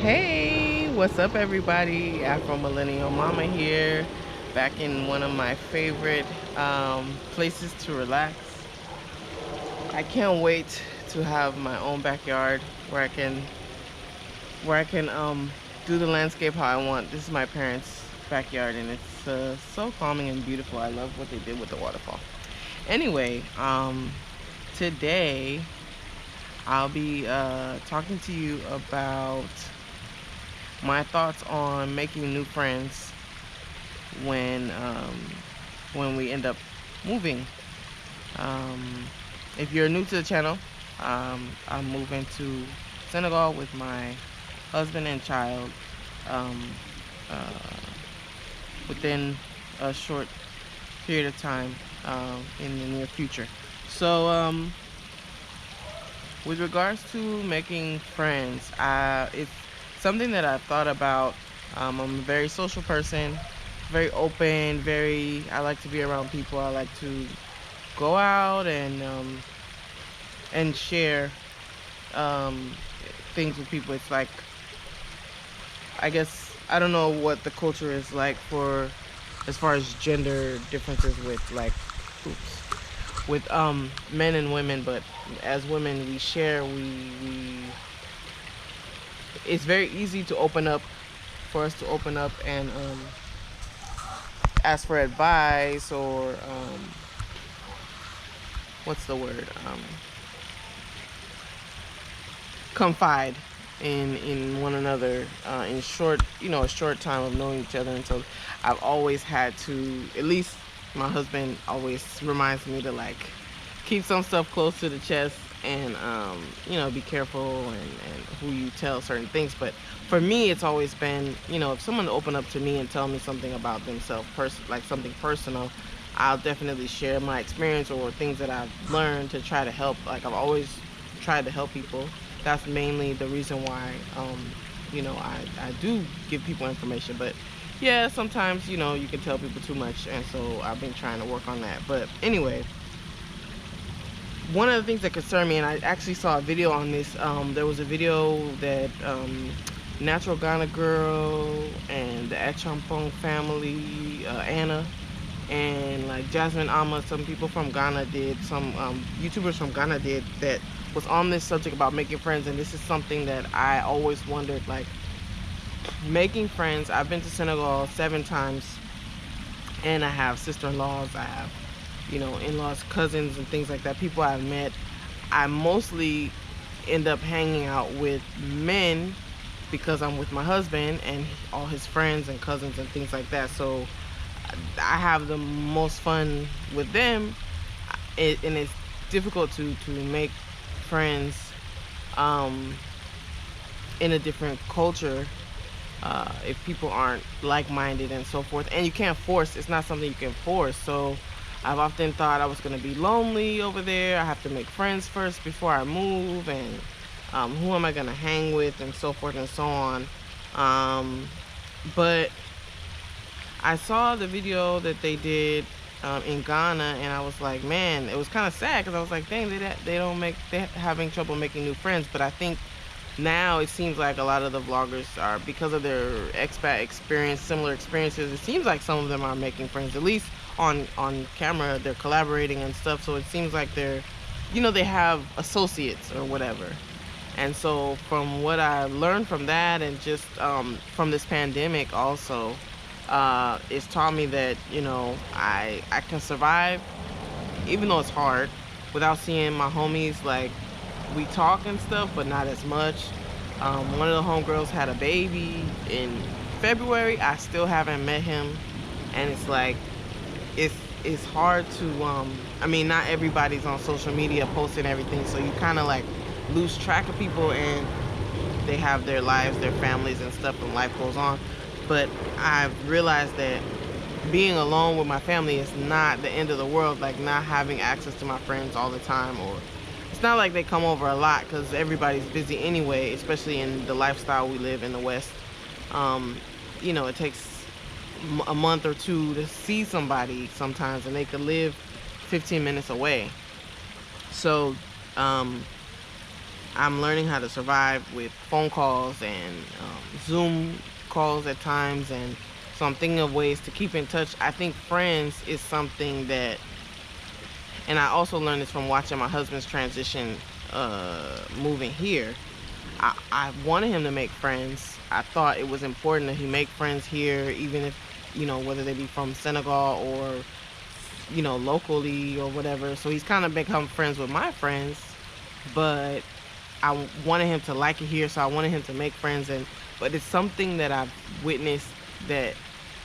Hey, what's up, everybody? Afro Millennial Mama here, back in one of my favorite places to relax. I can't wait to have my own backyard where I can do the landscape how I want. This is my parents' backyard, and it's so calming and beautiful. I love what they did with the waterfall. Anyway, today I'll be talking to you about my thoughts on making new friends when um, when we end up moving. Um, if you're new to the channel, I'm moving to Senegal with my husband and child um, uh, within a short period of time in the near future. So, with regards to making friends, it's something that I've thought about. I'm a very social person, very open, I like to be around people. I like to go out and share um, things with people. It's like, I guess, I don't know what the culture is like for as far as gender differences with like, with men and women, but as women we share, we it's very easy to open up, for us to open up and ask for advice, or what's the word, confide in one another in a short time of knowing each other. And so I've always had to, at least my husband always reminds me to like keep some stuff close to the chest, and be careful and who you tell certain things. But for me, it's always been, if someone open up to me and tell me something about themselves, like something personal, I'll definitely share my experience or things that I've learned to try to help. Like, I've always tried to help people. That's mainly the reason why I do give people information. But yeah, sometimes you can tell people too much, and so I've been trying to work on that. But anyway, one of the things that concerned me, and I actually saw a video on this, there was a video that Natural Ghana Girl and the Achampong family, Anna, and like Jasmine Amma, some people from Ghana did, some YouTubers from Ghana did, that was on this subject about making friends. And this is something that I always wondered, like, making friends. I've been to Senegal 7 times, and I have sister-in-laws, I have in-laws, cousins, and things like that, people I've met. I mostly end up hanging out with men because I'm with my husband and all his friends and cousins and things like that. So I have the most fun with them. And it's difficult to make friends in a different culture if people aren't like-minded and so forth. And you can't force, it's not something you can force. So I've often thought I was going to be lonely over there. I have to make friends first before I move, and who am I going to hang with, and so forth and so on. But I saw the video that they did in Ghana, and I was like, man, it was kind of sad, because I was like, dang, they're having trouble making new friends. But I think now it seems like a lot of the vloggers are, because of their expat experience, similar experiences, it seems like some of them are making friends, at least on camera. They're collaborating and stuff. So it seems like they're, they have associates or whatever. And so from what I learned from that, and just from this pandemic also, it's taught me that I can survive, even though it's hard, without seeing my homies. Like, we talk and stuff, but not as much. One of the homegirls had a baby in February. I still haven't met him, and it's like, it's hard to I mean, not everybody's on social media posting everything, so you kind of like lose track of people, and they have their lives, their families and stuff, and life goes on. But I've realized that being alone with my family is not the end of the world. Like, not having access to my friends all the time, or it's not like they come over a lot, because everybody's busy anyway, especially in the lifestyle we live in the West. It takes a month or two to see somebody sometimes, and they could live 15 minutes away. So I'm learning how to survive with phone calls and Zoom calls at times, and so I'm thinking of ways to keep in touch. I think friends is something that, and I also learned this from watching my husband's transition, moving here. I wanted him to make friends. I thought it was important that he make friends here, even if, whether they be from Senegal or, locally or whatever. So he's kind of become friends with my friends, but I wanted him to like it here, so I wanted him to make friends. But it's something that I've witnessed that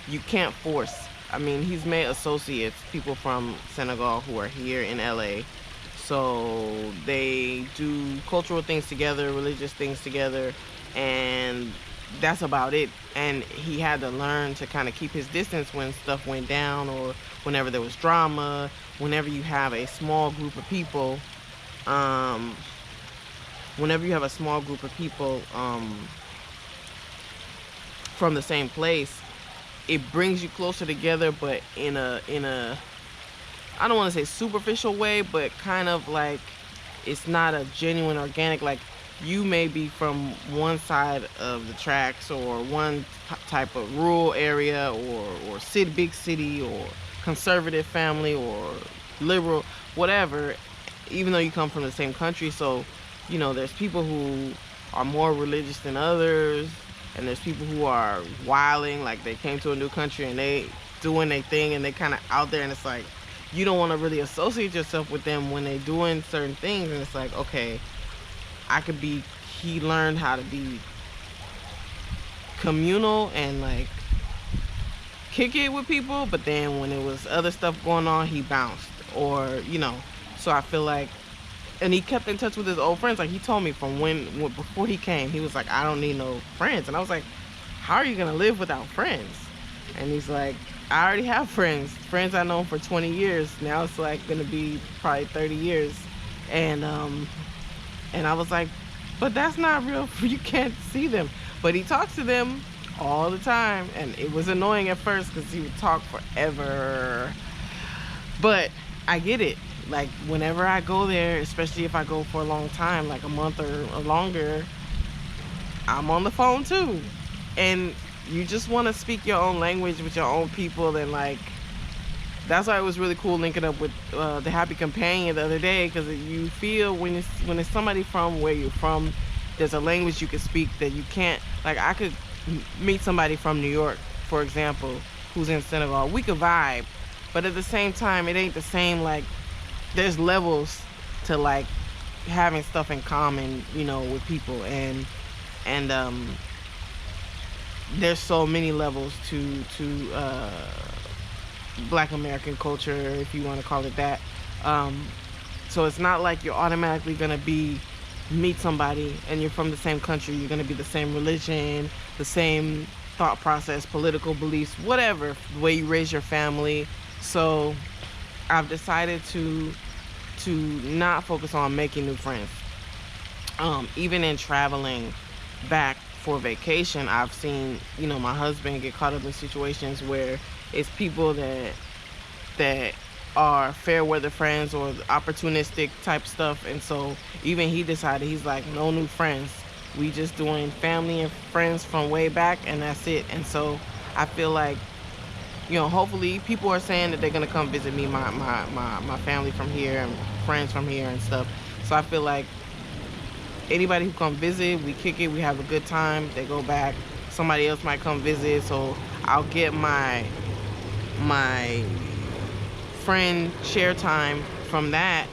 you can't force. I mean, he's made associates, people from Senegal who are here in LA. So they do cultural things together, religious things together, and that's about it. And he had to learn to kind of keep his distance when stuff went down, or whenever there was drama. Whenever you have a small group of people, from the same place, it brings you closer together, but in a I don't want to say superficial way, but kind of like it's not a genuine organic. Like, you may be from one side of the tracks, or one type of rural area, or big city, or conservative family, or liberal, whatever, even though you come from the same country. So, there's people who are more religious than others, and there's people who are wilding, like they came to a new country and they doing their thing, and they kind of out there, and it's like, you don't want to really associate yourself with them when they doing certain things. And it's like, okay, he learned how to be communal and like kick it with people, but then when it was other stuff going on, he bounced, or so I feel like, and he kept in touch with his old friends. Like, he told me from before he came, he was like, I don't need no friends. And I was like, how are you gonna live without friends? And he's like, I already have friends I know for 20 years. Now it's like gonna be probably 30 years. And I was like, but that's not real. You can't see them. But he talks to them all the time, and it was annoying at first because he would talk forever. But I get it. Like, whenever I go there, especially if I go for a long time, like a month or longer, I'm on the phone too. And you just want to speak your own language with your own people. And like, that's why it was really cool linking up with the Happy Companion the other day, because you feel when it's somebody from where you're from, there's a language you can speak that you can't. Like, I could meet somebody from New York, for example, who's in Senegal. We could vibe, but at the same time, it ain't the same. Like, there's levels to like having stuff in common, with people, and there's so many levels to Black American culture, if you want to call it that. So it's not like you're automatically gonna meet somebody and you're from the same country, you're gonna be the same religion, the same thought process, political beliefs, whatever, the way you raise your family. So I've decided to not focus on making new friends. Even in traveling back for vacation, I've seen, my husband get caught up in situations where it's people that are fair weather friends or opportunistic type stuff. And so even he decided, he's like, no new friends. We just doing family and friends from way back, and that's it. And so I feel like, hopefully people are saying that they're gonna come visit me, my family from here and friends from here and stuff. So I feel like anybody who come visit, we kick it, we have a good time, they go back. Somebody else might come visit, so I'll get my friend share time from that.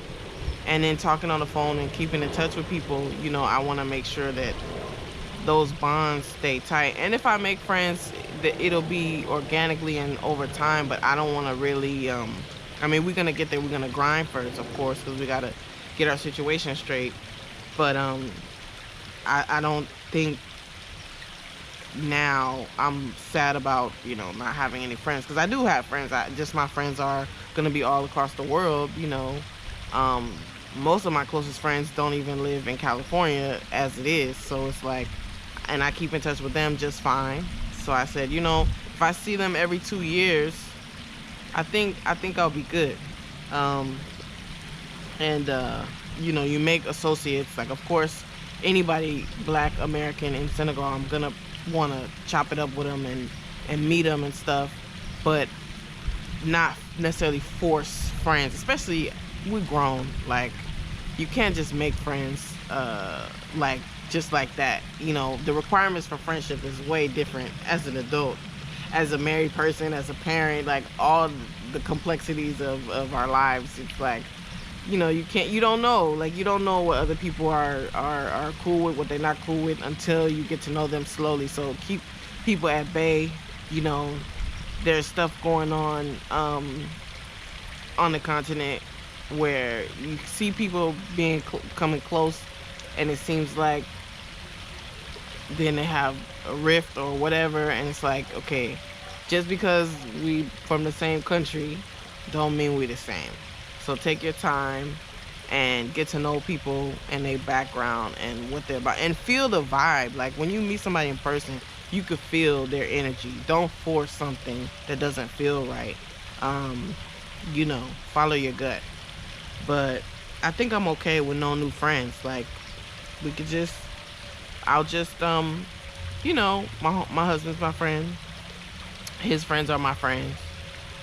And then talking on the phone and keeping in touch with people, I want to make sure that those bonds stay tight. And if I make friends, that it'll be organically and over time, but I don't want to really we're gonna get there, we're gonna grind first, of course, because we gotta get our situation straight. But I don't think now I'm sad about not having any friends, because I do have friends. My friends are gonna be all across the world. Most of my closest friends don't even live in California as it is, so it's like, and I keep in touch with them just fine. So I said, if I see them every 2 years, I think I'll be good. you make associates. Like, of course, anybody Black American in Senegal, I'm gonna want to chop it up with them and meet them and stuff, but not necessarily force friends. Especially, we're grown. Like, you can't just make friends like just like that. The requirements for friendship is way different as an adult, as a married person, as a parent. Like, all the complexities of our lives. It's like, you don't know. Like, you don't know what other people are cool with, what they're not cool with, until you get to know them slowly. So keep people at bay. There's stuff going on the continent where you see people coming close, and it seems like then they have a rift or whatever, and it's like, okay, just because we from the same country don't mean we the same. So take your time and get to know people and their background and what they're about, and feel the vibe. Like, when you meet somebody in person, you could feel their energy. Don't force something that doesn't feel right. Follow your gut. But I think I'm okay with no new friends. Like, I'll just my husband's my friend. His friends are my friends.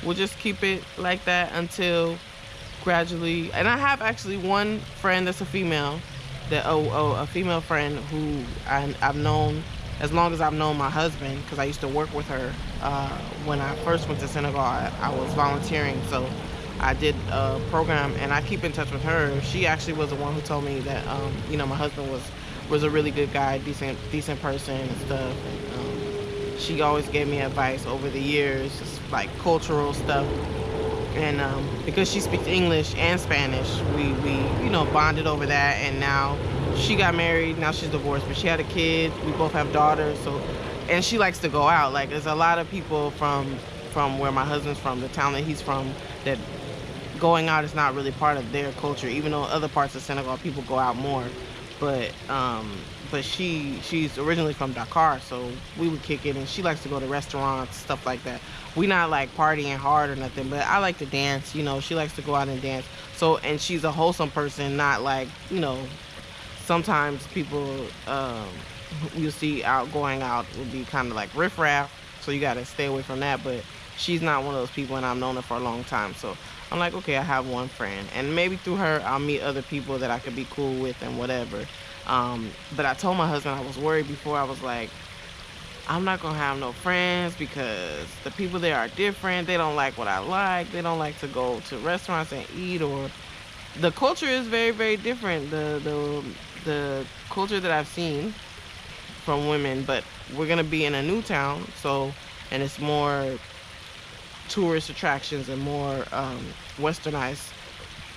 We'll just keep it like that until gradually. And I have actually one friend that's a female, a female friend who I've known as long as I've known my husband, because I used to work with her when I first went to Senegal. I was volunteering, so I did a program, and I keep in touch with her. She actually was the one who told me that my husband was a really good guy, decent person and stuff. And she always gave me advice over the years, just like cultural stuff. And because she speaks English and Spanish, we bonded over that. And now she got married. Now she's divorced, but she had a kid. We both have daughters. And she likes to go out. Like, there's a lot of people from where my husband's from, the town that he's from, that going out is not really part of their culture. Even though other parts of Senegal people go out more, but she's originally from Dakar, so we would kick it, and she likes to go to restaurants, stuff like that. We not like partying hard or nothing, but I like to dance. She likes to go out and dance. So, and she's a wholesome person, not like, sometimes people you see going out would be kind of like riffraff, so you got to stay away from that. But she's not one of those people, and I've known her for a long time, so I'm like, okay, I have one friend, and maybe through her I'll meet other people that I could be cool with and whatever. But I told my husband I was worried before. I was like, I'm not gonna have no friends because the people there are different. They don't like what I like. They don't like to go to restaurants and eat, or the culture is very, very different. The culture that I've seen from women, but we're gonna be in a new town, and it's more tourist attractions and more westernized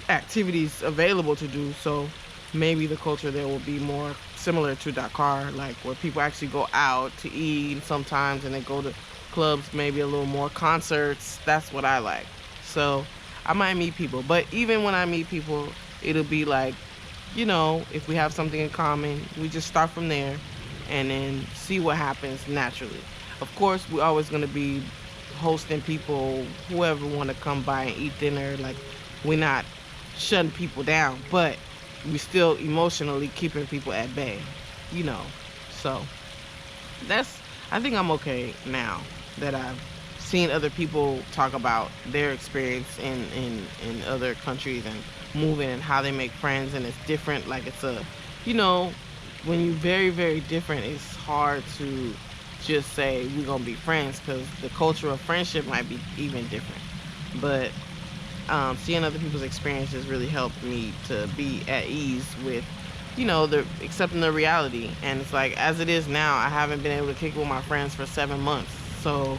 activities available to do. So maybe the culture there will be more similar to Dakar, like where people actually go out to eat sometimes, and they go to clubs, maybe a little more concerts. That's what I like. So I might meet people, but even when I meet people, it'll be like, if we have something in common, we just start from there and then see what happens naturally. Of course, we're always going to be hosting people, whoever want to come by and eat dinner. Like, we're not shutting people down, but we still emotionally keeping people at bay, So I think I'm okay now that I've seen other people talk about their experience in other countries and moving and how they make friends, and it's different. Like, it's when you're very, very different, it's hard to just say we're gonna be friends, because the culture of friendship might be even different. But seeing other people's experiences really helped me to be at ease with accepting the reality. And it's like, as it is now, I haven't been able to kick with my friends for 7 months, so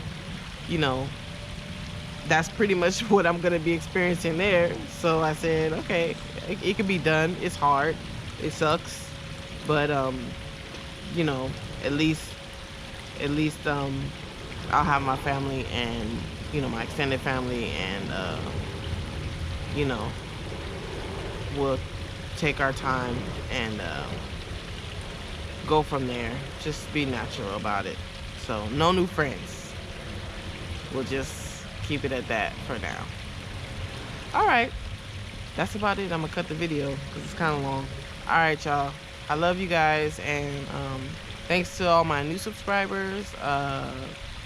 that's pretty much what I'm gonna be experiencing there. So I said, okay, it can be done. It's hard, it sucks, but at least I'll have my family and my extended family, and we'll take our time and go from there. Just be natural about it. So no new friends. We'll just keep it at that for now. All right. that's about it. I'm gonna cut the video because it's kind of long. All right, y'all. I love you guys, and thanks to all my new subscribers.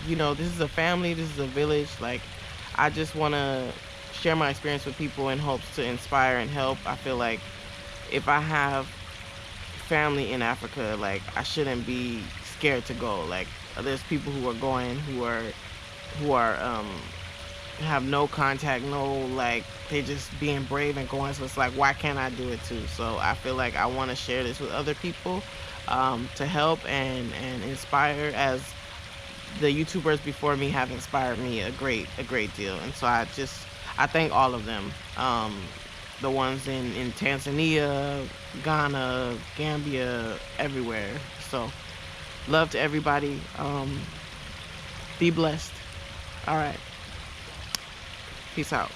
You know, this is a family. This is a village. Like, I just want to share my experience with people in hopes to inspire and help. I feel like if I have family in Africa, like, I shouldn't be scared to go. Like, there's people who are going who are have no contact, no, like, they just being brave and going. So it's like, why can't I do it too? So I feel like I want to share this with other people, to help and inspire, as the YouTubers before me have inspired me a great deal. And so I thank all of them. The ones in Tanzania, Ghana, Gambia, everywhere. So love to everybody. Be blessed. All right. Peace out.